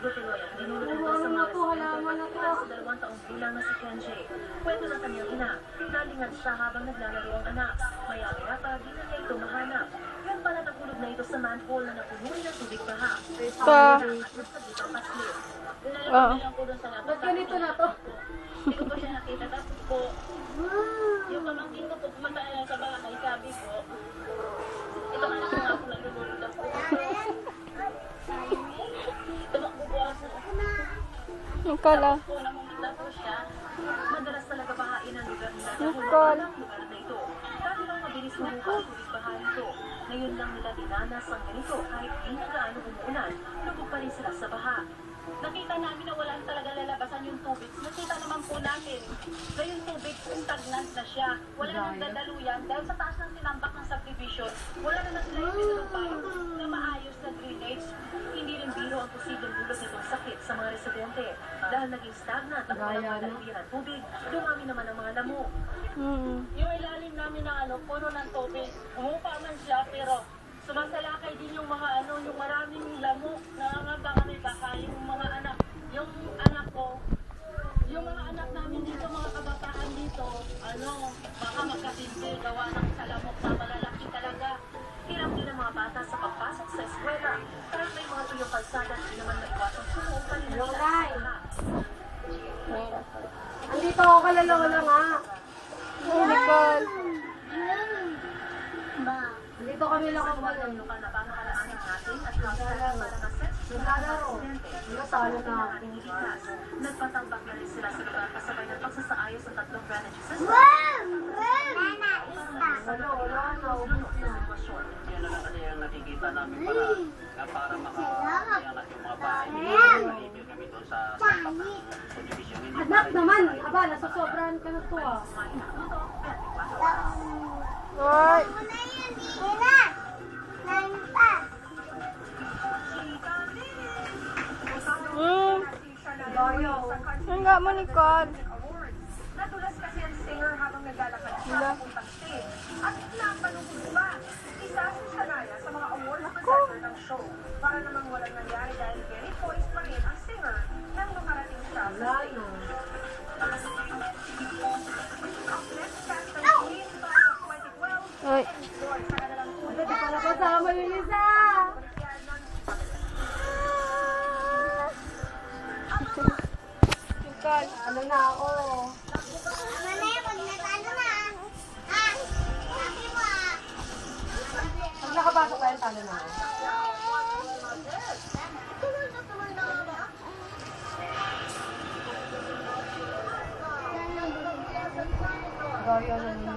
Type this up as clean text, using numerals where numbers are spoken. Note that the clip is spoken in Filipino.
Tuloy ang dinulot ito sa mga residente para sa 2 taong gulang na si Kenji. Kwento ng kanyang ina, nalingat siya habang naglalaro ang anak. Maya-maya pa, di na niya ito mahanap. Yan pala nahulog na ito sa manhole na napunuwi ng tubig baha. Ba't ganito na to? Hindi ko pa siya nakita. Tapos po, yung pamangkin ko po pumunta na sa bahay, sabi ko, ito anak ko nga po nalulunod ako. Tumakbo po ako. Nikol ah. Po, namumita po siya. Madalas talaga bahain ang lugar nila. Nikol. Ang lugar na ito. Dati lang mabilis mabuka ang tubig baha nito. Ngayon lang nila dinanas ang ganito kahit di na gaano umuulan. Lubog pa rin sila sa baha. Nakita namin na wala talaga lalabasan yung tubig. Nakita naman po natin na yung tubig stagnant na siya. Wala nang dadaluyan dahil sa taas ng tinambak ng subdivision, wala na sila yung pinulupay na maayos na drainage. Hindi rin biro ang posibleng dulot nitong sakit sa mga residente. Dahil naging stagnant ang walang madalawin ng tubig, dumami naman ang mga lamok. Yung ilalim namin ng puno ng tubig, humupa man siya pero sumasalakay din yung mga yung maraming lamok, nangangamba kami baka yung mga anak, yung anak ko, yung mga anak namin dito, mga kabataan dito, baka magkatindi, gawa ng sa lamok na malalaki talaga. Hirap din ang mga bata sa pagpasok sa eskwela. Kahit may mga tuyong kalsada, hindi naman maiwasang sumuong pa rin nila sa eskwela. Andito ako kalalola nga. Nikol. Andito kami lang ako Sa lokal na pamahalaan ng ating at hanggang para ma-set naglalaro. Talo na ako. Nagpatambak na rin sila sa lugar kasabay ng pagsasaayos ng 3 drainage system. Yan na lang kasi yung nakikita namin para makayangat yung mga bahay. Malibyo kami doon sa subdivision. Anak naman! Aba, nasusobrahan ka na to ah. Hoy. Dario. Enggak mo, Nikol. Nadulas kasi ang singer habang naglalakad siya papuntang stage. At napanugod pa. Isa si Shania sa mga awards presenter ng show. Para namang walang nangyari dahil very poised pa rin ang singer nang makarating siya sa stage. Ang next cast ng Queen Class of 2012, Hoy. enjoy sa kanilang Hindi pala kasama yung isa. Nikol. Ano na ako? Pag nakapasok tayo, talo na ako. Dario na